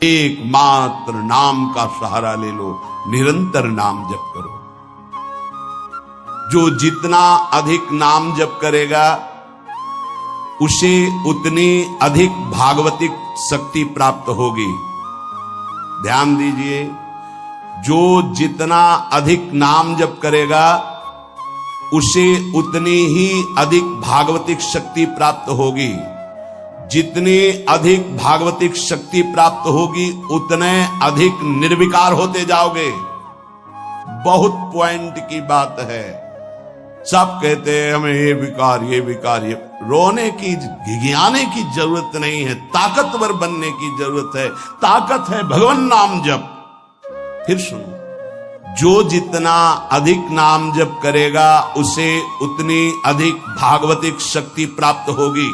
एकमात्र नाम का सहारा ले लो, निरंतर नाम जप करो। जो जितना अधिक नाम जप करेगा उसे उतनी अधिक भागवतिक शक्ति प्राप्त होगी। ध्यान दीजिए, जो जितना अधिक नाम जप करेगा उसे उतनी ही अधिक भागवतिक शक्ति प्राप्त होगी। जितनी अधिक भागवतिक शक्ति प्राप्त होगी उतने अधिक निर्विकार होते जाओगे। बहुत पॉइंट की बात है। सब कहते हैं हमें ये विकार ये रोने की, घिघियाने की जरूरत नहीं है, ताकतवर बनने की जरूरत है। ताकत है भगवान नाम जप। फिर सुनो, जो जितना अधिक नाम जप करेगा उसे उतनी अधिक भागवतिक शक्ति प्राप्त होगी।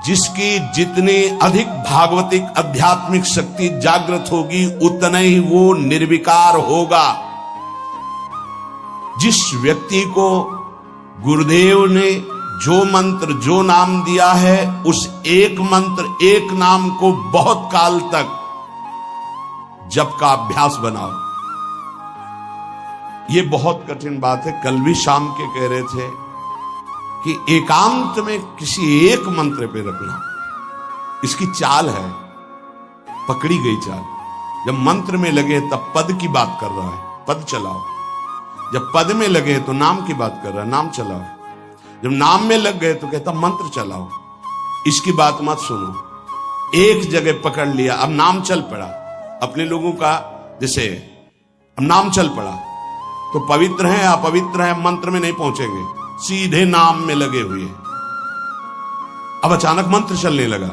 जिसकी जितनी अधिक भागवतिक आध्यात्मिक शक्ति जागृत होगी उतना ही वो निर्विकार होगा। जिस व्यक्ति को गुरुदेव ने जो मंत्र जो नाम दिया है उस एक मंत्र एक नाम को बहुत काल तक जप का अभ्यास बनाओ। ये बहुत कठिन बात है। कल भी शाम के कह रहे थे कि एकांत में किसी एक मंत्र पे रखना। इसकी चाल है, पकड़ी गई चाल। जब मंत्र में लगे तब पद की बात कर रहा है, पद चलाओ। जब पद में लगे तो नाम की बात कर रहा है, नाम चलाओ। जब नाम में लग गए तो कहता मंत्र चलाओ। इसकी बात मत सुनो। एक जगह पकड़ लिया, अब नाम चल पड़ा। अपने लोगों का जैसे अब नाम चल पड़ा तो पवित्र हैं अपवित्र हैं मंत्र में नहीं पहुंचेंगे, सीधे नाम में लगे हुए। अब अचानक मंत्र चलने लगा,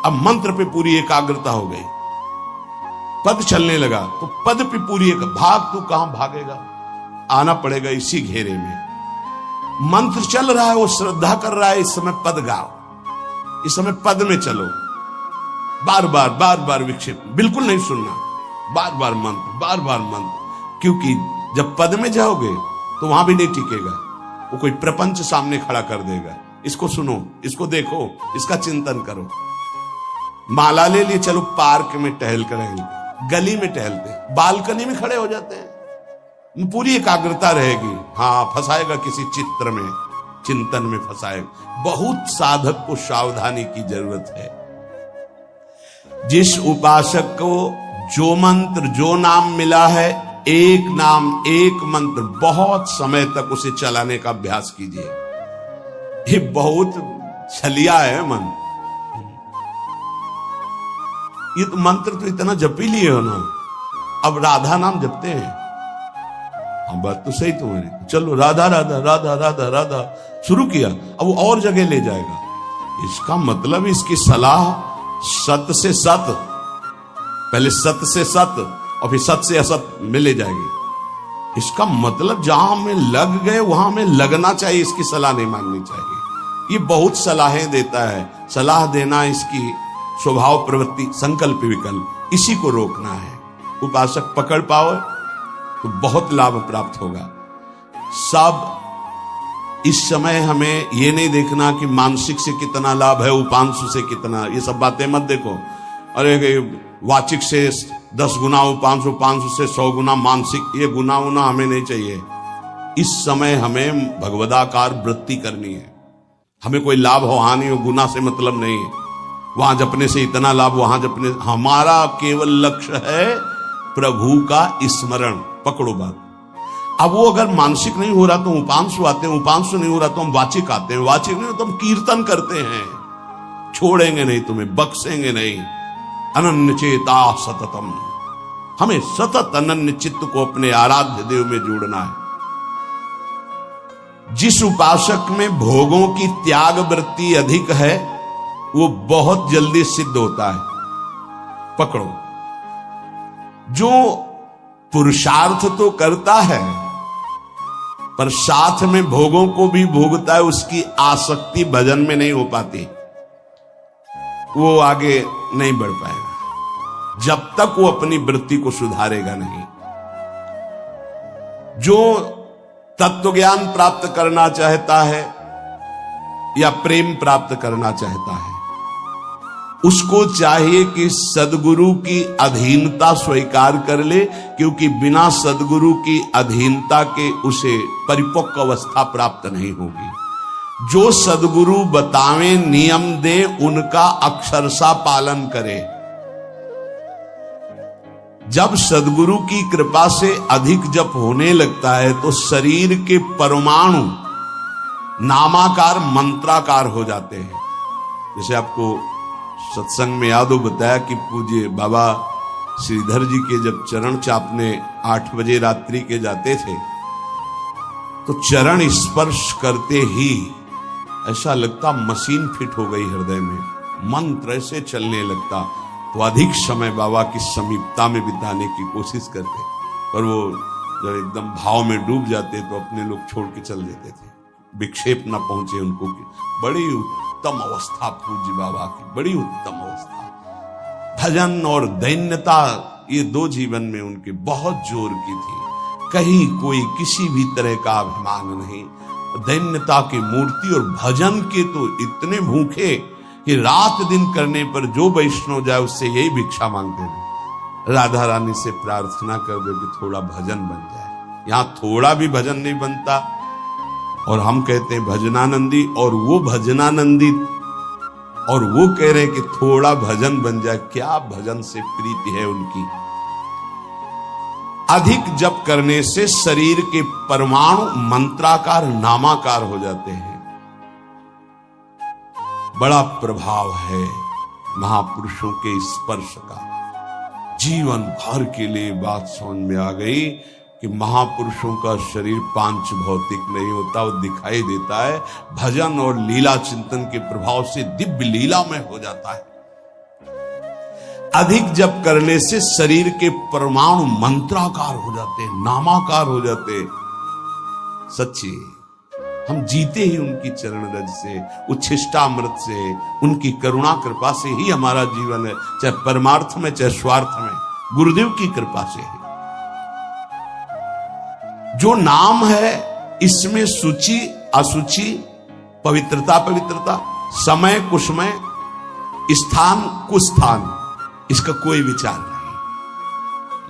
अब मंत्र पे पूरी एकाग्रता हो गई। पद चलने लगा तो पद पे पूरी भाग, तू कहां भागेगा, आना पड़ेगा इसी घेरे में। मंत्र चल रहा है, वो श्रद्धा कर रहा है, इस समय पद गाओ, इस समय पद में चलो। बार बार विक्षेप बिल्कुल नहीं सुनना, बार बार मंत्र। क्योंकि जब पद में जाओगे तो वहां भी नहीं टिकेगा, वो कोई प्रपंच सामने खड़ा कर देगा। इसको सुनो, इसको देखो, इसका चिंतन करो। माला ले लिए, चलो पार्क में टहल करेंगे, गली में टहलते, बालकनी में खड़े हो जाते हैं, पूरी एकाग्रता रहेगी। हाँ, फंसाएगा किसी चित्र में, चिंतन में फंसाएगा। बहुत साधक को सावधानी की जरूरत है। जिस उपासक को जो मंत्र जो नाम मिला है, एक नाम एक मंत्र बहुत समय तक उसे चलाने का अभ्यास कीजिए। ये बहुत छलिया है मन। ये तो मंत्र तो इतना जप ही लिए हो ना, अब राधा नाम जपते हैं। हम बात तो सही तुम्हारी, चलो राधा राधा राधा राधा राधा शुरू किया, अब वो और जगह ले जाएगा। इसका मतलब इसकी सलाह सत से सत, पहले सत से सत और फिर सत से असत में ले जाएगी। इसका मतलब जहां में लग गए वहां में लगना चाहिए, इसकी सलाह नहीं माननी चाहिए। ये बहुत सलाहें देता है, सलाह देना इसकी स्वभाव प्रवृत्ति, संकल्प विकल्प, इसी को रोकना है। उपासक पकड़ पाओ तो बहुत लाभ प्राप्त होगा। सब इस समय हमें ये नहीं देखना कि मानसिक से कितना लाभ है, उपांशु से कितना, ये सब बातें मत देखो। अरे वाचिक से 10 गुना उपांशु, उपांशु से 100 गुना मानसिक, ये गुना उना हमें नहीं चाहिए। इस समय हमें भगवदाकार वृत्ति करनी है। हमें कोई लाभ हो हानि हो, गुना से मतलब नहीं है। वहां जपने से इतना लाभ, वहां जपने, हमारा केवल लक्ष्य है प्रभु का स्मरण। पकड़ो बात। अब वो अगर मानसिक नहीं हो रहा तो उपांशु आते हैं, उपांशु नहीं हो रहा तो हम वाचिक आते हैं, वाचिक नहीं हो तो हम कीर्तन करते हैं। छोड़ेंगे नहीं तुम्हें, बख्शेंगे नहीं। अनन्य चेता सततम, हमें सतत अनन्य चित्त को अपने आराध्य देव में जोड़ना है। जिस उपासक में भोगों की त्याग वृत्ति अधिक है वो बहुत जल्दी सिद्ध होता है। पकड़ो, जो पुरुषार्थ तो करता है पर साथ में भोगों को भी भोगता है, उसकी आसक्ति भजन में नहीं हो पाती, वो आगे नहीं बढ़ पाएगा जब तक वो अपनी वृत्ति को सुधारेगा नहीं। जो तत्व ज्ञान प्राप्त करना चाहता है या प्रेम प्राप्त करना चाहता है, उसको चाहिए कि सदगुरु की अधीनता स्वीकार कर ले, क्योंकि बिना सदगुरु की अधीनता के उसे परिपक्व अवस्था प्राप्त नहीं होगी। जो सदगुरु बतावे नियम दे उनका अक्षरशः पालन करे। जब सदगुरु की कृपा से अधिक जप होने लगता है तो शरीर के परमाणु नामाकार मंत्राकार हो जाते हैं। जैसे आपको सत्संग में याद हो बताया कि पूज्य बाबा श्रीधर जी के जब चरण चापने 8 बजे रात्रि के जाते थे तो चरण स्पर्श करते ही ऐसा लगता मशीन फिट हो गई हृदय में, मंत्र ऐसे चलने लगता। तो अधिक समय बाबा की समीपता में बिताने की कोशिश करते, पर वो जब एकदम भाव में डूब जाते तो अपने लोग छोड़ के चल देते थे, विक्षेप न पहुंचे उनको। बड़ी उत्तम अवस्था पूज्य बाबा की, बड़ी उत्तम अवस्था। भजन और दैन्यता ये 2 जीवन में उनके बहुत जोर की थी। कहीं कोई किसी भी तरह का अभिमान नहीं, दैन्यता की मूर्ति। और भजन के तो इतने भूखे कि रात दिन करने पर जो वैष्णव जाए उससे यही भिक्षा मांगते थे, राधा रानी से प्रार्थना कर दो कि थोड़ा भजन बन जाए। यहां थोड़ा भी भजन नहीं बनता और हम कहते हैं भजनानंदी, और वो भजनानंदी और वो कह रहे हैं कि थोड़ा भजन बन जाए। क्या भजन से प्रीति है उनकी। अधिक जप करने से शरीर के परमाणु मंत्राकार नामाकार हो जाते हैं। बड़ा प्रभाव है महापुरुषों के स्पर्श का। जीवन भर के लिए बात समझ में आ गई कि महापुरुषों का शरीर पांच भौतिक नहीं होता, वो दिखाई देता है। भजन और लीला चिंतन के प्रभाव से दिव्य लीला में हो जाता है। अधिक जप करने से शरीर के परमाणु मंत्राकार हो जाते हैं, नामाकार हो जाते हैं। सच्ची हम जीते ही उनकी चरण रज से, उच्छिष्टामृत से, उनकी करुणा कृपा से ही हमारा जीवन है, चाहे परमार्थ में चाहे स्वार्थ में, गुरुदेव की कृपा से ही। जो नाम है इसमें सूची असुचि, पवित्रता पवित्रता, समय कुसमय, स्थान कुस्थान, इसका कोई विचार नहीं।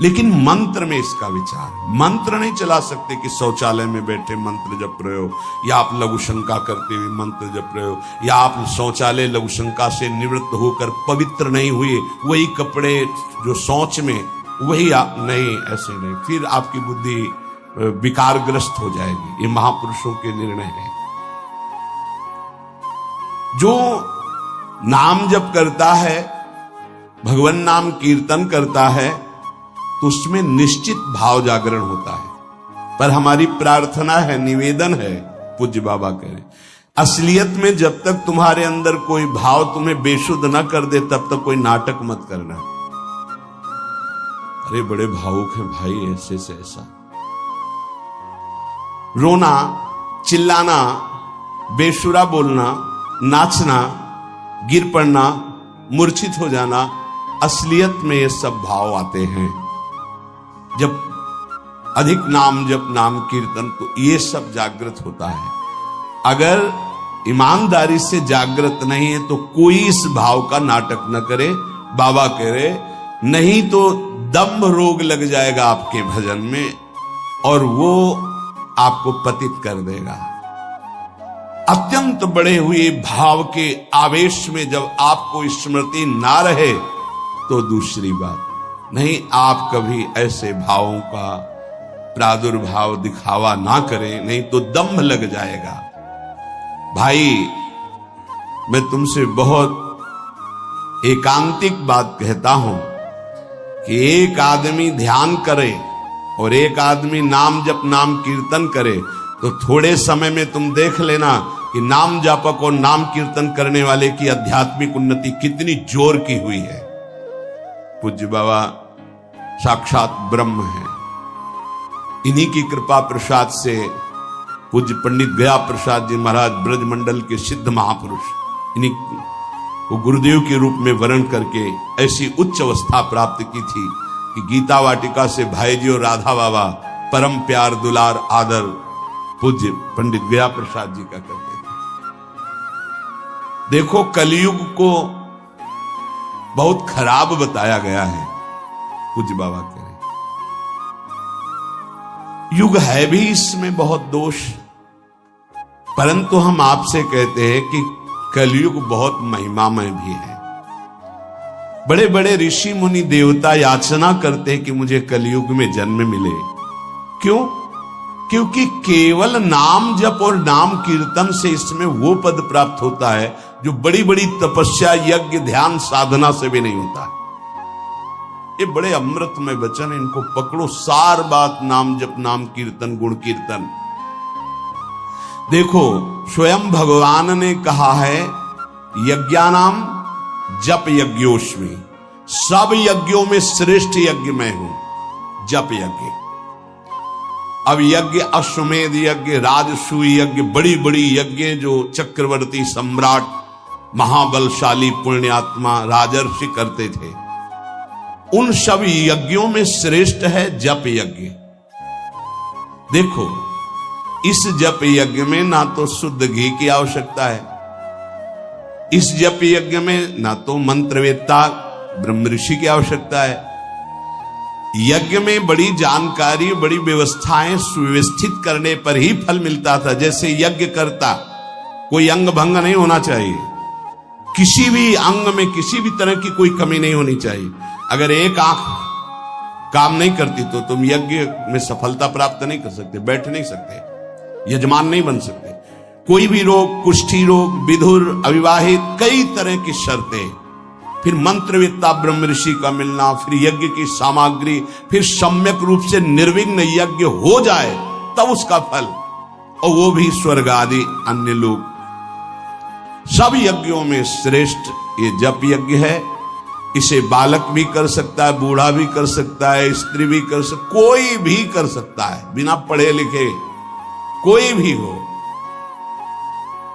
लेकिन मंत्र में इसका विचार। मंत्र नहीं चला सकते कि शौचालय में बैठे मंत्र जप रहे हो, या आप लघु शंका करते हुए मंत्र जप रहे हो, या आप शौचालय लघु शंका से निवृत्त होकर पवित्र नहीं हुए, वही कपड़े जो शौच में वही आप नहीं, ऐसे नहीं, फिर आपकी बुद्धि विकारग्रस्त हो जाएगी। ये महापुरुषों के निर्णय है। जो नाम जप करता है, भगवान नाम कीर्तन करता है, तो उसमें निश्चित भाव जागरण होता है। पर हमारी प्रार्थना है, निवेदन है, पूज्य बाबा कह रहे, असलियत में जब तक तुम्हारे अंदर कोई भाव तुम्हें बेशुद्ध न कर दे तब तक कोई नाटक मत करना। अरे बड़े भावुक हैं भाई, ऐसे से ऐसा रोना, चिल्लाना, बेसुरा बोलना, नाचना, गिर पड़ना, मूर्छित हो जाना, असलियत में ये सब भाव आते हैं। जब अधिक नाम जप, नाम कीर्तन, तो ये सब जागृत होता है। अगर ईमानदारी से जागृत नहीं है तो कोई इस भाव का नाटक न करे। बाबा कह रहे, नहीं तो दम्भ रोग लग जाएगा आपके भजन में और वो आपको पतित कर देगा। अत्यंत बड़े हुए भाव के आवेश में जब आपको स्मृति ना रहे तो दूसरी बात नहीं। आप कभी ऐसे भावों का प्रादुर्भाव दिखावा ना करें, नहीं तो दम्भ लग जाएगा। भाई मैं तुमसे बहुत एकांतिक बात कहता हूं कि एक आदमी ध्यान करे और एक आदमी नाम जप, नाम कीर्तन करे, तो थोड़े समय में तुम देख लेना कि नाम जापक और नाम कीर्तन करने वाले की आध्यात्मिक उन्नति कितनी जोर की हुई है। पूज्य बाबा साक्षात ब्रह्म है। इन्हीं की कृपा प्रसाद से पूज्य पंडित गया प्रसाद जी महाराज ब्रजमंडल के सिद्ध महापुरुष, इन्हीं को गुरुदेव के रूप में वर्ण करके ऐसी उच्च अवस्था प्राप्त की थी कि गीता वाटिका से भाई जी और राधा बाबा परम प्यार, दुलार, आदर पूज्य पंडित गया प्रसाद जी का करते थे। देखो कलयुग को बहुत खराब बताया गया है। पूज्य बाबा कह रहे युग है भी इसमें बहुत दोष, परंतु हम आपसे कहते हैं कि कलयुग बहुत महिमामय भी है। बड़े बड़े ऋषि मुनि देवता याचना करते हैं कि मुझे कलयुग में जन्म मिले। क्यों? क्योंकि केवल नाम जप और नाम कीर्तन से इसमें वो पद प्राप्त होता है जो बड़ी बड़ी तपस्या, यज्ञ, ध्यान, साधना से भी नहीं होता। ये बड़े अमृतमय वचन, इनको पकड़ो। सार बात नाम जप, नाम कीर्तन, गुण कीर्तन। देखो, स्वयं भगवान ने कहा है यज्ञानाम जप यज्ञोस्मि, सब यज्ञों में श्रेष्ठ यज्ञ मैं हूं, जप यज्ञ। अब यज्ञ, अश्वमेध यज्ञ, राजसूय यज्ञ, बड़ी बड़ी यज्ञ जो चक्रवर्ती सम्राट, महाबलशाली पुण्यात्मा राजर्षि करते थे, उन सब यज्ञों में श्रेष्ठ है जप यज्ञ। देखो, इस जप यज्ञ में ना तो शुद्ध घी की आवश्यकता है, इस जप यज्ञ में ना तो मंत्रवेत्ता ब्रह्म ऋषि की आवश्यकता है। यज्ञ में बड़ी जानकारी, बड़ी व्यवस्थाएं सुव्यवस्थित करने पर ही फल मिलता था। जैसे यज्ञ करता, कोई अंग भंग नहीं होना चाहिए, किसी भी अंग में किसी भी तरह की कोई कमी नहीं होनी चाहिए। अगर एक आंख काम नहीं करती तो तुम यज्ञ में सफलता प्राप्त नहीं कर सकते, बैठ नहीं सकते, यजमान नहीं बन सकते। कोई भी रोग, कुष्ठी रोग, विधुर, अविवाहित, कई तरह की शर्तें, फिर मंत्रवेत्ता ब्रह्म ऋषि का मिलना, फिर यज्ञ की सामग्री, फिर सम्यक रूप से निर्विघ्न यज्ञ हो जाए तब उसका फल, और वो भी स्वर्ग आदि अन्य लोग। सब यज्ञों में श्रेष्ठ ये जप यज्ञ है। इसे बालक भी कर सकता है, बूढ़ा भी कर सकता है, स्त्री भी कर सकता, कोई भी कर सकता है, बिना पढ़े लिखे कोई भी हो।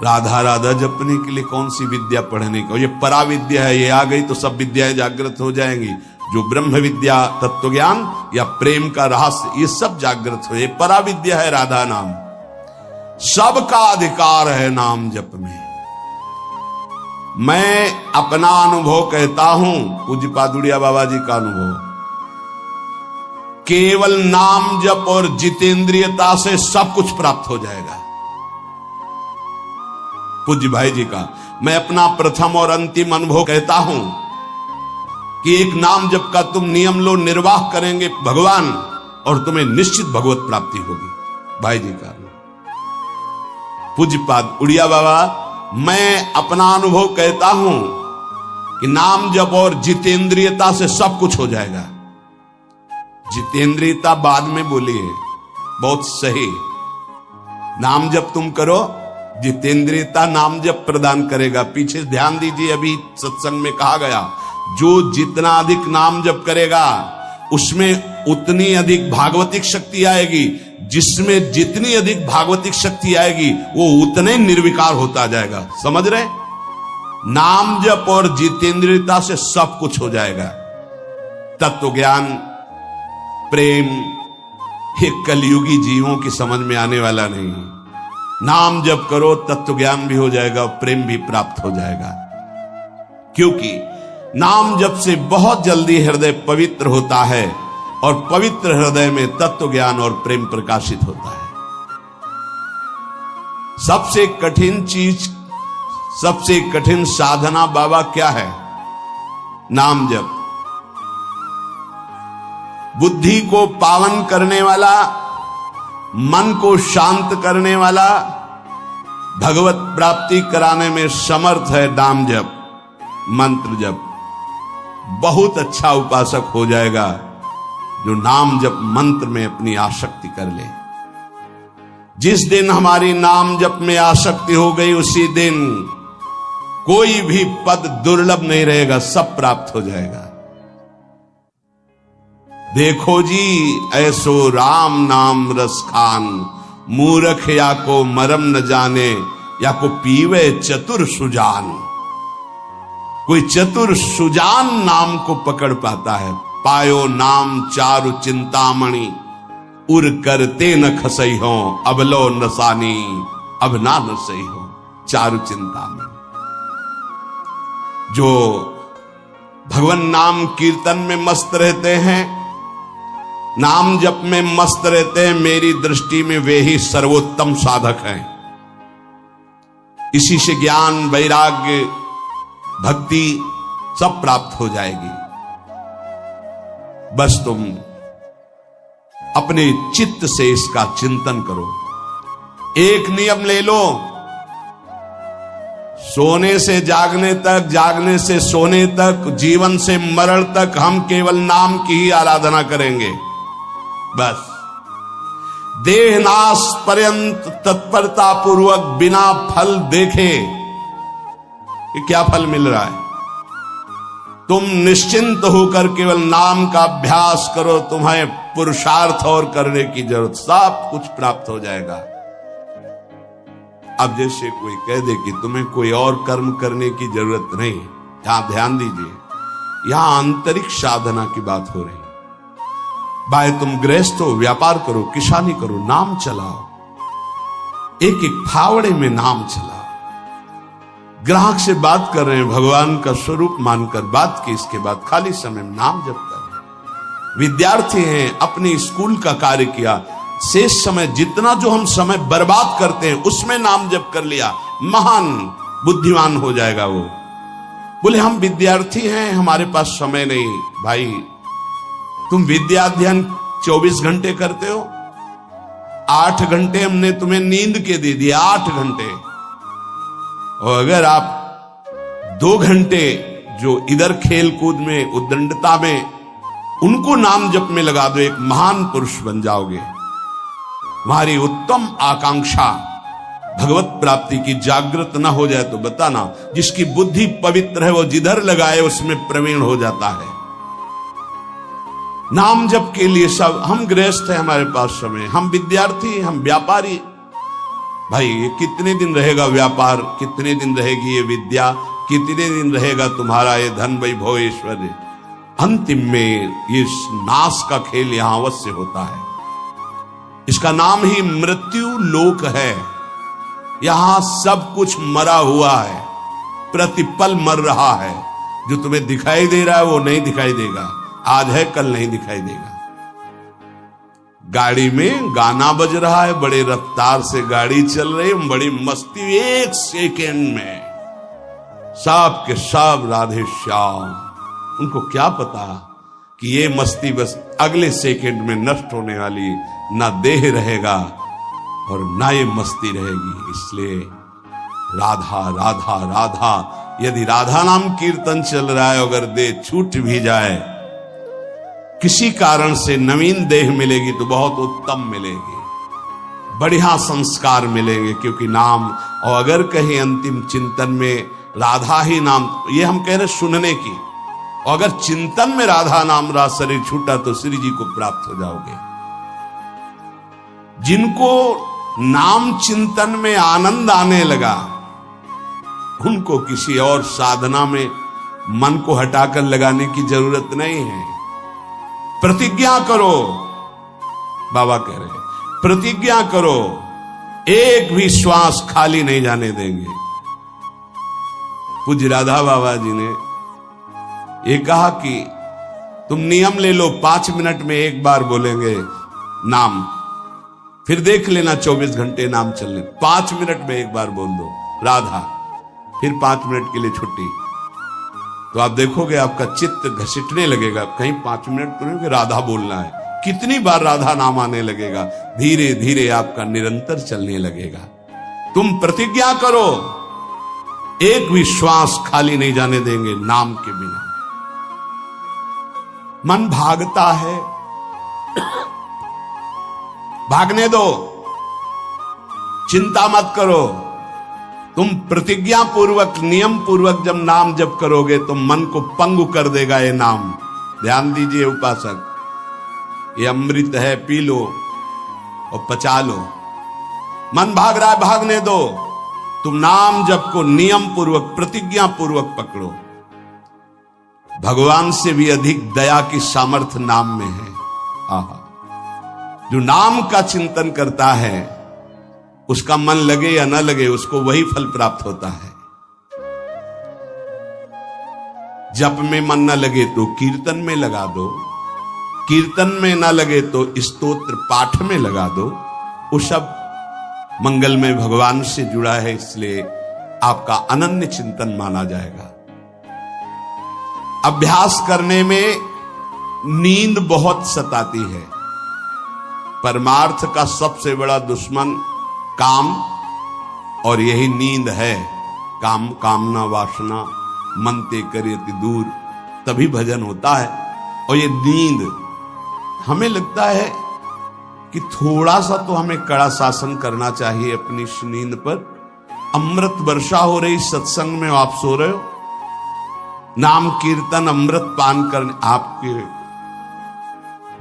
राधा राधा जपने के लिए कौन सी विद्या पढ़ने का? ये पराविद्या है, ये आ गई तो सब विद्याएं जागृत हो जाएंगी। जो ब्रह्म विद्या, तत्व ज्ञान या प्रेम का रहस्य, ये सब जागृत हो। ये पराविद्या है राधा नाम। सबका अधिकार है नाम जप में। मैं अपना अनुभव कहता हूं, पूज्य पादुड़िया बाबा जी का अनुभव, केवल नाम जप और जितेंद्रियता से सब कुछ प्राप्त हो जाएगा। पूज्य भाई जी का मैं अपना प्रथम और अंतिम अनुभव कहता हूं कि एक नाम जप का तुम नियम लो, निर्वाह करेंगे भगवान, और तुम्हें निश्चित भगवत प्राप्ति होगी। भाई जी का पूज्यपाद उड़िया बाबा, मैं अपना अनुभव कहता हूं कि नाम जप और जितेंद्रियता से सब कुछ हो जाएगा। जितेंद्रियता बाद में बोली है, बहुत सही। नाम जप तुम करो, जितेंद्रियता नाम जप प्रदान करेगा। पीछे ध्यान दीजिए, अभी सत्संग में कहा गया, जो जितना अधिक नाम जप करेगा उसमें उतनी अधिक भागवतिक शक्ति आएगी। जिसमें जितनी अधिक भागवतिक शक्ति आएगी वो उतने निर्विकार होता जाएगा। समझ रहे? नाम जप और जितेंद्रियता से सब कुछ हो जाएगा। तत्व ज्ञान, प्रेम, ये कलयुगी जीवों की समझ में आने वाला नहीं। नाम जप करो, तत्व ज्ञान भी हो जाएगा, प्रेम भी प्राप्त हो जाएगा। क्योंकि नाम जप से बहुत जल्दी हृदय पवित्र होता है, और पवित्र हृदय में तत्व ज्ञान और प्रेम प्रकाशित होता है। सबसे कठिन चीज, सबसे कठिन साधना बाबा क्या है? नाम जप। बुद्धि को पावन करने वाला, मन को शांत करने वाला, भगवत प्राप्ति कराने में समर्थ है नाम जप, मंत्र जप। बहुत अच्छा उपासक हो जाएगा जो नाम जप मंत्र में अपनी आसक्ति कर ले। जिस दिन हमारी नाम जप में आसक्ति हो गई, उसी दिन कोई भी पद दुर्लभ नहीं रहेगा, सब प्राप्त हो जाएगा। देखो जी, ऐसो राम नाम रस खान, मूर्ख या को मरम न जाने, या को पीवे चतुर सुजान। कोई चतुर सुजान नाम को पकड़ पाता है। पायो नाम चारु चिंतामणि, उर करते न खसई हो, अब लो नसानी, अब ना नसई हो। चारु चिंतामणि, जो भगवान नाम कीर्तन में मस्त रहते हैं, नाम जप में मस्त रहते हैं। मेरी दृष्टि में वे ही सर्वोत्तम साधक हैं। इसी से ज्ञान, वैराग्य, भक्ति सब प्राप्त हो जाएगी। बस तुम अपने चित्त से इसका चिंतन करो। एक नियम ले लो, सोने से जागने तक, जागने से सोने तक, जीवन से मरण तक हम केवल नाम की ही आराधना करेंगे। बस देह नाश पर्यंत तत्परता पूर्वक बिना फल देखे कि क्या फल मिल रहा है, तुम निश्चिंत होकर केवल नाम का अभ्यास करो। तुम्हें पुरुषार्थ और करने की जरूरत, सब कुछ प्राप्त हो जाएगा। अब जैसे कोई कह दे कि तुम्हें कोई और कर्म करने की जरूरत नहीं, यहां ध्यान दीजिए, यहां आंतरिक साधना की बात हो रही। भाई तुम गृहस्थ हो, व्यापार करो, किसानी करो, नाम चलाओ, एक एक फावड़े में नाम चलाओ। ग्राहक से बात कर रहे हैं, भगवान का स्वरूप मानकर बात की, इसके बाद खाली समय में नाम जप कर रहे। विद्यार्थी हैं, अपने स्कूल का कार्य किया, शेष समय जितना जो हम समय बर्बाद करते हैं उसमें नाम जप कर लिया, महान बुद्धिमान हो जाएगा वो। बोले हम विद्यार्थी हैं, हमारे पास समय नहीं। भाई तुम विद्या अध्ययन 24 घंटे करते हो, 8 घंटे हमने तुम्हें नींद के दे दिए, 8 घंटे। और अगर आप 2 घंटे जो इधर खेल कूद में, उद्दंडता में, उनको नाम जप में लगा दो, एक महान पुरुष बन जाओगे। तुम्हारी उत्तम आकांक्षा भगवत प्राप्ति की जागृत ना हो जाए तो बताना। जिसकी बुद्धि पवित्र है वो जिधर लगाए उसमें प्रवीण हो जाता है। नाम जप के लिए सब, हम गृहस्थ हैं, हमारे पास समय, हम विद्यार्थी, हम व्यापारी। भाई ये कितने दिन रहेगा व्यापार, कितने दिन रहेगी ये विद्या, कितने दिन रहेगा तुम्हारा ये धन, वैभव, ऐश्वर्य। अंतिम में ये नाश का खेल यहां अवश्य होता है। इसका नाम ही मृत्यु लोक है। यहां सब कुछ मरा हुआ है, प्रतिपल मर रहा है। जो तुम्हें दिखाई दे रहा है वो नहीं दिखाई देगा, आज है कल नहीं दिखाई देगा। गाड़ी में गाना बज रहा है, बड़े रफ्तार से गाड़ी चल रही है, बड़ी मस्ती, 1 सेकेंड में सब के सब राधे श्याम। उनको क्या पता कि ये मस्ती बस अगले सेकेंड में नष्ट होने वाली, ना देह रहेगा और ना ये मस्ती रहेगी। इसलिए राधा राधा राधा, यदि राधा नाम कीर्तन चल रहा है, अगर देह छूट भी जाए, किसी कारण से नवीन देह मिलेगी तो बहुत उत्तम मिलेगी, बढ़िया संस्कार मिलेंगे, क्योंकि नाम। और अगर कहीं अंतिम चिंतन में राधा ही नाम, ये हम कह रहे सुनने की, और अगर चिंतन में राधा नाम रहा, शरीर छूटा, तो श्री जी को प्राप्त हो जाओगे। जिनको नाम चिंतन में आनंद आने लगा, उनको किसी और साधना में मन को हटाकर लगाने की जरूरत नहीं है। प्रतिज्ञा करो, बाबा कह रहे हैं, प्रतिज्ञा करो, एक भी श्वास खाली नहीं जाने देंगे। पूज्य राधा बाबा जी ने ये कहा कि तुम नियम ले लो, 5 मिनट में एक बार बोलेंगे नाम, फिर देख लेना 24 घंटे नाम चलने। 5 मिनट में एक बार बोल दो राधा, फिर 5 मिनट के लिए छुट्टी, तो आप देखोगे आपका चित्त घसीटने लगेगा। कहीं 5 मिनट तो नहीं कि राधा बोलना है, कितनी बार राधा नाम आने लगेगा, धीरे धीरे आपका निरंतर चलने लगेगा। तुम प्रतिज्ञा करो, एक भी श्वास खाली नहीं जाने देंगे नाम के बिना। मन भागता है, भागने दो, चिंता मत करो। तुम प्रतिज्ञा पूर्वक, नियम पूर्वक जब नाम जप करोगे तो मन को पंगु कर देगा ये नाम। ध्यान दीजिए उपासक, ये अमृत है, पी लो और पचा लो। मन भाग रहा है, भागने दो। तुम नाम जप को नियम पूर्वक, प्रतिज्ञा पूर्वक पकड़ो। भगवान से भी अधिक दया की सामर्थ्य नाम में है। आहा, जो नाम का चिंतन करता है उसका मन लगे या न लगे, उसको वही फल प्राप्त होता है। जप में मन न लगे तो कीर्तन में लगा दो, कीर्तन में न लगे तो स्तोत्र पाठ में लगा दो। वो सब मंगलमय भगवान से जुड़ा है, इसलिए आपका अनन्य चिंतन माना जाएगा। अभ्यास करने में नींद बहुत सताती है। परमार्थ का सबसे बड़ा दुश्मन काम और यही नींद है। काम कामना वासना मनते करियति दूर, तभी भजन होता है। और ये नींद हमें लगता है कि थोड़ा सा तो हमें कड़ा शासन करना चाहिए अपनी इस नींद पर। अमृत वर्षा हो रही सत्संग में आप सो रहे हो, नाम कीर्तन अमृत पान करने, आपके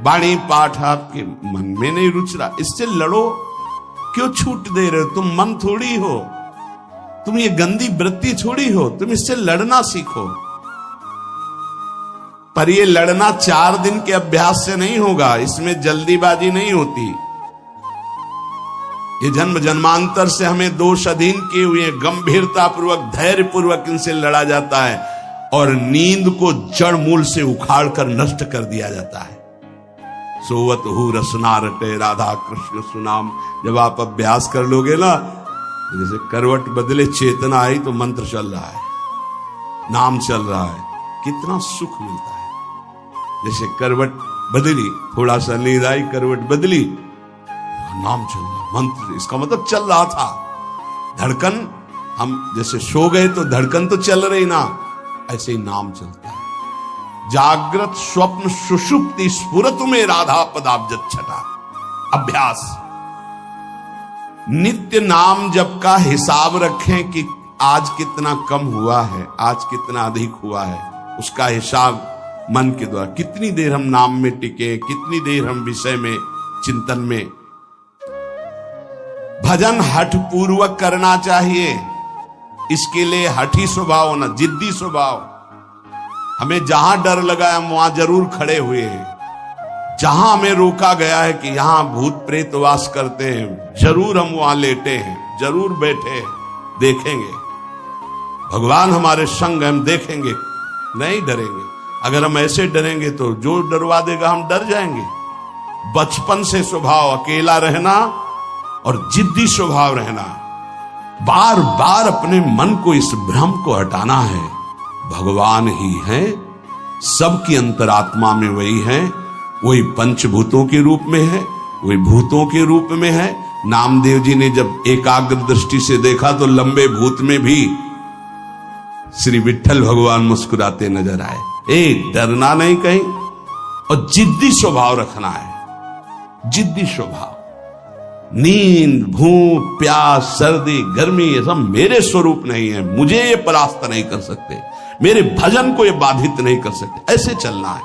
वाणी पाठ आपके मन में नहीं रुच रहा, इससे लड़ो। क्यों छूट दे रहे हो? तुम मन थोड़ी हो, तुम ये गंदी वृत्ति छोड़ी हो, तुम इससे लड़ना सीखो। पर ये लड़ना 4 दिन के अभ्यास से नहीं होगा, इसमें जल्दीबाजी नहीं होती। ये जन्म जन्मांतर से हमें दोष अधीन किए हुए गंभीरता पूर्वक धैर्य पूर्वक इनसे लड़ा जाता है और नींद को जड़ मूल से उखाड़ कर नष्ट कर दिया जाता है। सोवत हु रसना रटे राधा कृष्ण सुनाम। जब आप अभ्यास कर लोगे ना, जैसे करवट बदले चेतना आई तो मंत्र चल रहा है, नाम चल रहा है, कितना सुख मिलता है। जैसे करवट बदली, थोड़ा सा नींद आई, करवट बदली, नाम चल रहा, मंत्र, इसका मतलब चल रहा था। धड़कन, हम जैसे सो गए तो धड़कन तो चल रही ना, ऐसे ही नाम चलता है। जागृत स्वप्न सुषुप्ति स्फुरत में राधा पदाब्जत छटा। अभ्यास, नित्य नाम जप का हिसाब रखें कि आज कितना कम हुआ है, आज कितना अधिक हुआ है, उसका हिसाब मन के द्वारा। कितनी देर हम नाम में टिके, कितनी देर हम विषय में चिंतन में। भजन हठ पूर्वक करना चाहिए, इसके लिए हठी स्वभाव होना, जिद्दी स्वभाव। हमें जहां डर लगा है हम वहां जरूर खड़े हुए हैं। जहां हमें रोका गया है कि यहां भूत प्रेत वास करते हैं, जरूर हम वहां लेटे हैं, जरूर बैठे हैं, देखेंगे भगवान हमारे संग, हम देखेंगे, नहीं डरेंगे। अगर हम ऐसे डरेंगे तो जो डरवा देगा हम डर जाएंगे। बचपन से स्वभाव अकेला रहना और जिद्दी स्वभाव रहना, बार बार अपने मन को इस भ्रम को हटाना है। भगवान ही है, सबकी अंतरात्मा में वही है, वही पंचभूतों के रूप में है, वही भूतों के रूप में है। नामदेव जी ने जब एकाग्र दृष्टि से देखा तो लंबे भूत में भी श्री विठ्ठल भगवान मुस्कुराते नजर आए। डरना नहीं कहीं, और जिद्दी स्वभाव रखना है, जिद्दी स्वभाव। नींद, भूख, प्यास, सर्दी, गर्मी, ये सब मेरे स्वरूप नहीं है, मुझे ये परास्त नहीं कर सकते, मेरे भजन को ये बाधित नहीं कर सकते, ऐसे चलना है।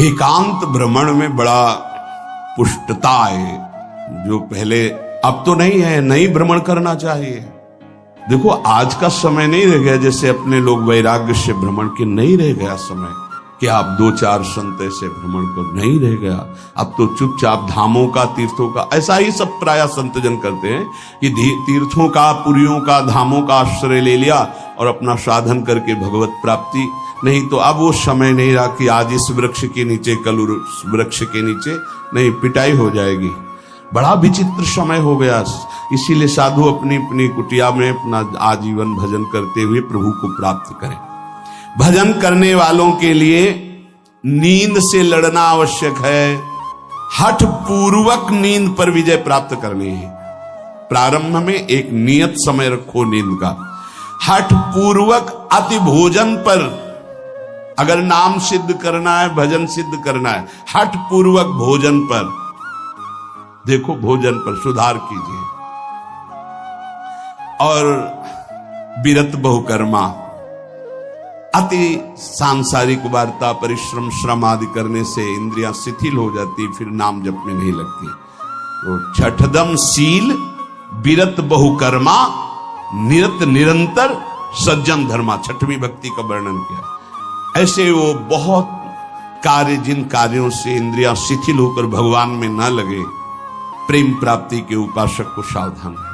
एकांत भ्रमण में बड़ा पुष्टता है, जो पहले, अब तो नहीं है, नहीं भ्रमण करना चाहिए। देखो आज का समय नहीं रह गया जैसे अपने लोग वैराग्य से भ्रमण के, नहीं रह गया समय कि आप 2-4 संत ऐसे भ्रमण कर, नहीं रह गया। अब तो चुपचाप धामों का, तीर्थों का, ऐसा ही सब प्राय संतजन करते हैं कि तीर्थों का, पुरियों का, धामों का आश्रय ले लिया और अपना साधन करके भगवत प्राप्ति। नहीं तो अब वो समय नहीं रहा कि आज इस वृक्ष के नीचे, कल उस वृक्ष के नीचे, नहीं, पिटाई हो जाएगी। बड़ा विचित्र समय हो गया। इसीलिए साधु अपनी अपनी कुटिया में अपना आजीवन भजन करते हुए प्रभु को प्राप्त करें। भजन करने वालों के लिए नींद से लड़ना आवश्यक है। हठ पूर्वक नींद पर विजय प्राप्त करनी है। प्रारंभ में एक नियत समय रखो नींद का। हठ पूर्वक अति भोजन पर, अगर नाम सिद्ध करना है, भजन सिद्ध करना है, हठ पूर्वक भोजन पर, देखो भोजन पर सुधार कीजिए। और विरत बहुकर्मा, अति सांसारिक वार्ता, परिश्रम, श्रम आदि करने से इंद्रियां शिथिल हो जाती, फिर नाम जप में नहीं लगती। तो छठदम शील, विरत बहुकर्मा, निरत निरंतर, सज्जन धर्मा, छठवीं भक्ति का वर्णन किया। ऐसे वो बहुत कार्य, जिन कार्यों से इंद्रियां शिथिल होकर भगवान में न लगे, प्रेम प्राप्ति के उपासक को सावधान है।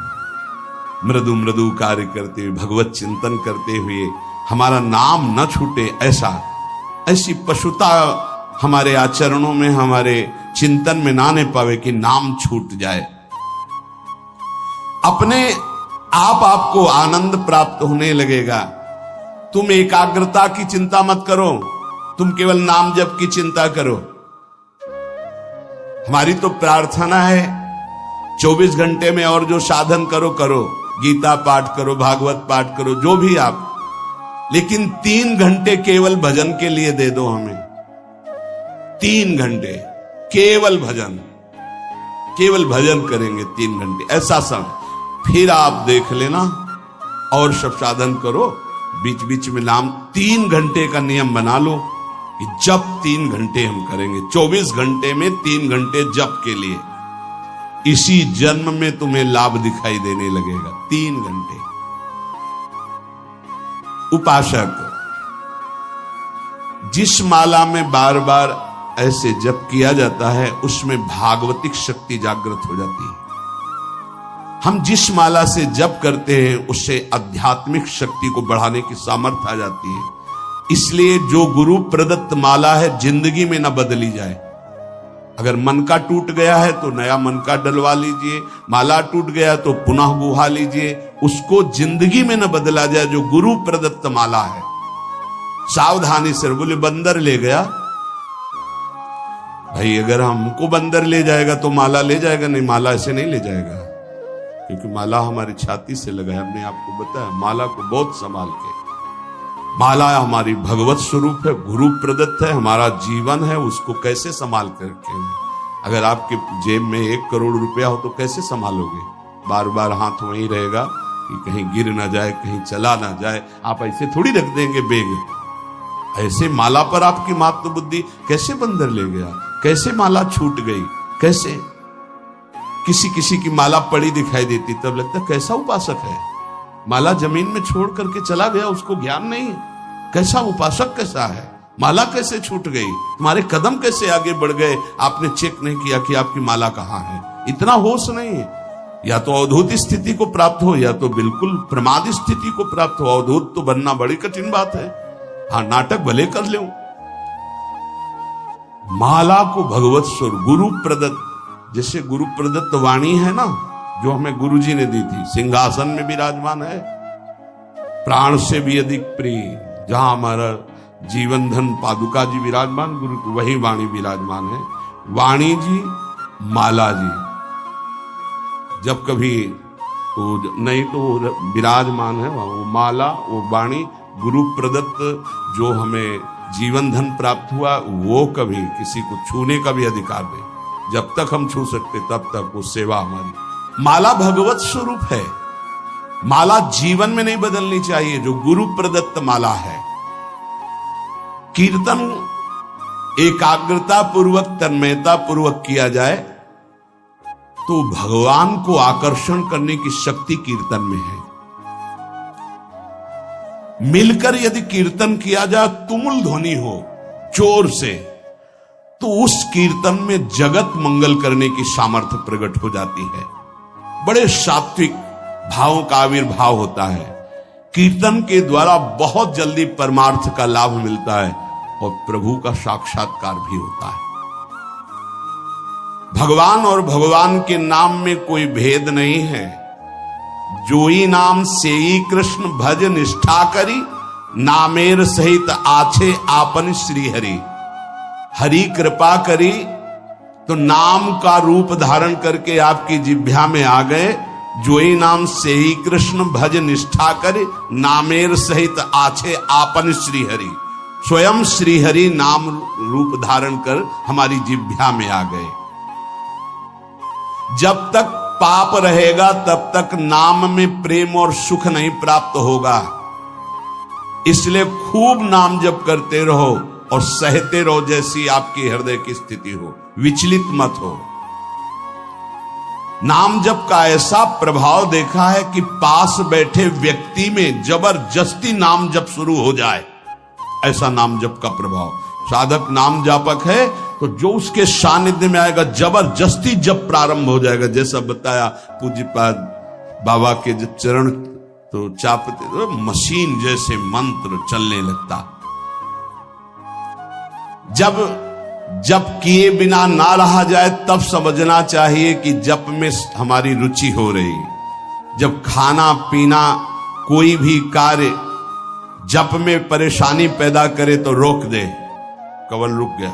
मृदु मृदु कार्य करते हुए, भगवत चिंतन करते हुए हमारा नाम न छूटे, ऐसी पशुता हमारे आचरणों में, हमारे चिंतन में ना आने पावे कि नाम छूट जाए। अपने आप आपको आनंद प्राप्त होने लगेगा। तुम एकाग्रता की चिंता मत करो, तुम केवल नाम जप की चिंता करो। हमारी तो प्रार्थना है 24 घंटे में और जो साधन करो करो, गीता पाठ करो, भागवत पाठ करो, जो भी आप, लेकिन 3 घंटे केवल भजन के लिए दे दो हमें। 3 घंटे केवल भजन करेंगे 3 घंटे, ऐसा समय। फिर आप देख लेना और सब साधन करो, बीच बीच में नाम। 3 घंटे का नियम बना लो कि जप 3 घंटे हम करेंगे, 24 घंटे में 3 घंटे जप के लिए। इसी जन्म में तुम्हें लाभ दिखाई देने लगेगा। 3 घंटे। उपासक जिस माला में बार बार ऐसे जप किया जाता है, उसमें भागवतिक शक्ति जागृत हो जाती है। हम जिस माला से जप करते हैं, उससे आध्यात्मिक शक्ति को बढ़ाने की सामर्थ्य आ जाती है। इसलिए जो गुरु प्रदत्त माला है, जिंदगी में न बदली जाए। अगर मन का टूट गया है तो नया मन का डलवा लीजिए, माला टूट गया तो पुनः गुहा लीजिए, उसको जिंदगी में न बदला जाए। जो गुरु प्रदत्त माला है, सावधानी से। बोले बंदर ले गया, भाई अगर हमको बंदर ले जाएगा तो माला ले जाएगा? नहीं, माला ऐसे नहीं ले जाएगा, क्योंकि माला हमारी छाती से लगा है। हमने आपको बताया, माला को बहुत संभाल के। माला हमारी भगवत स्वरूप है, गुरु प्रदत्त है, हमारा जीवन है, उसको कैसे संभाल कर रखेंगे? अगर आपके जेब में 1 करोड़ रुपया हो तो कैसे संभालोगे? बार बार हाथ वहीं रहेगा कि कहीं गिर ना जाए, कहीं चला ना जाए। आप ऐसे थोड़ी रख देंगे बेग। ऐसे माला पर आपकी मात्र बुद्धि। कैसे बंदर ले गया, कैसे माला छूट गई, कैसे? किसी किसी की माला पड़ी दिखाई देती, तब लगता कैसा उपासक है। माला जमीन में छोड़ करके चला गया, उसको ज्ञान नहीं। कैसा उपासक कैसा है? माला कैसे छूट गई? तुम्हारे कदम कैसे आगे बढ़ गए? आपने चेक नहीं किया कि आपकी माला कहां है। इतना होश नहीं है। या तो अवधूत स्थिति को प्राप्त हो, या तो बिल्कुल प्रमाद स्थिति को प्राप्त हो। अवधूत तो बनना बड़ी कठिन बात है। हाँ, नाटक भले कर लो। माला को भगवत स्वरूप, गुरु प्रदत्त, जैसे गुरु प्रदत्त वाणी है ना, जो हमें गुरुजी ने दी थी, सिंहासन में विराजमान है, प्राण से भी अधिक प्रिय। जहां हमारा जीवन धन पादुका जी विराजमान, गुरु वही वाणी विराजमान है। वाणी जी, माला जी, जब कभी तो नहीं तो विराजमान है वो माला, वो वाणी, गुरु प्रदत्त जो हमें जीवन धन प्राप्त हुआ, वो कभी किसी को छूने का भी अधिकार नहीं। जब तक हम छू सकते तब तक वो सेवा हमारी। माला भगवत स्वरूप है। माला जीवन में नहीं बदलनी चाहिए, जो गुरु प्रदत्त माला है। कीर्तन एकाग्रता पूर्वक, तन्मयता पूर्वक किया जाए तो भगवान को आकर्षण करने की शक्ति कीर्तन में है। मिलकर यदि कीर्तन किया जाए, तुमुल ध्वनि हो जोर से, तो उस कीर्तन में जगत मंगल करने की सामर्थ्य प्रकट हो जाती है। बड़े सात्विक भावों का आविर्भाव होता है। कीर्तन के द्वारा बहुत जल्दी परमार्थ का लाभ मिलता है और प्रभु का साक्षात्कार भी होता है। भगवान और भगवान के नाम में कोई भेद नहीं है। जोई नाम सेई कृष्ण भज निष्ठा करी, नामेर सहित आछे आपन श्री हरि। हरि कृपा करी तो नाम का रूप धारण करके आपकी जिह्वा में आ गए। जोई नाम से ही कृष्ण भज निष्ठा करे, नामेर सहित आछे आपन श्री हरि। स्वयं श्री हरि नाम रूप धारण कर हमारी जिह्वा में आ गए। जब तक पाप रहेगा तब तक नाम में प्रेम और सुख नहीं प्राप्त होगा। इसलिए खूब नाम जप करते रहो और सहते रहो, जैसी आपकी हृदय की स्थिति हो, विचलित मत हो। नाम जप का ऐसा प्रभाव देखा है कि पास बैठे व्यक्ति में जबरदस्ती नाम जप शुरू हो जाए, ऐसा नाम जप का प्रभाव। साधक नाम जापक है तो जो उसके सानिध्य में आएगा जबरदस्ती जब प्रारंभ हो जाएगा। जैसा बताया पूज्यपाद बाबा के जब चरण तो चापते तो मशीन जैसे मंत्र चलने लगता। जब किए बिना ना रहा जाए तब समझना चाहिए कि जप में हमारी रुचि हो रही। जब खाना पीना कोई भी कार्य जप में परेशानी पैदा करे तो रोक दे। कवल रुक गया,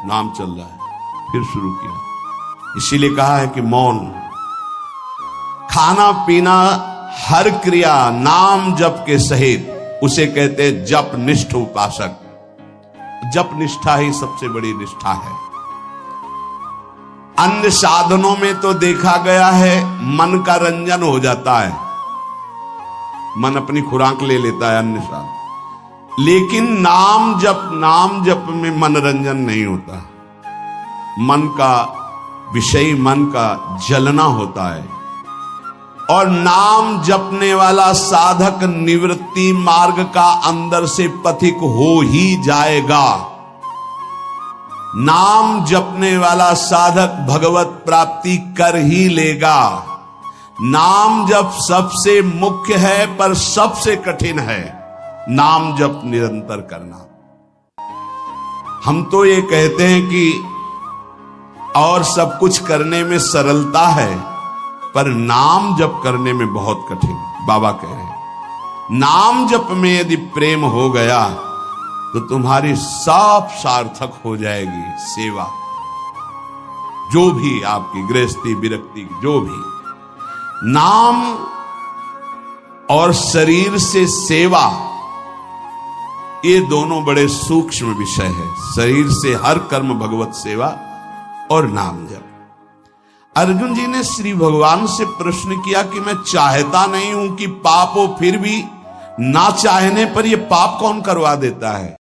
नाम चल रहा है, फिर शुरू किया। इसीलिए कहा है कि मौन। खाना पीना हर क्रिया नाम जप के सहित उसे कहते जप निष्ठ उपासक। जप निष्ठा ही सबसे बड़ी निष्ठा है। अन्य साधनों में तो देखा गया है मन का रंजन हो जाता है, मन अपनी खुराक ले लेता है अन्य साधन, लेकिन नाम जप में मनोरंजन नहीं होता। मन का विषय, मन का जलना होता है। और नाम जपने वाला साधक निवृत्ति मार्ग का अंदर से पथिक हो ही जाएगा। नाम जपने वाला साधक भगवत प्राप्ति कर ही लेगा। नाम जप सबसे मुख्य है पर सबसे कठिन है नाम जप निरंतर करना। हम तो ये कहते हैं कि और सब कुछ करने में सरलता है, पर नाम जप करने में बहुत कठिन। बाबा कह रहे हैं नाम जप में यदि प्रेम हो गया तो तुम्हारी सब सार्थक हो जाएगी सेवा, जो भी आपकी गृहस्थी विरक्ति जो भी। नाम और शरीर से सेवा, ये दोनों बड़े सूक्ष्म विषय है। शरीर से हर कर्म भगवत सेवा और नाम जप। अर्जुन जी ने श्री भगवान से प्रश्न किया कि मैं चाहता नहीं हूं कि पाप हो, फिर भी ना चाहने पर यह पाप कौन करवा देता है।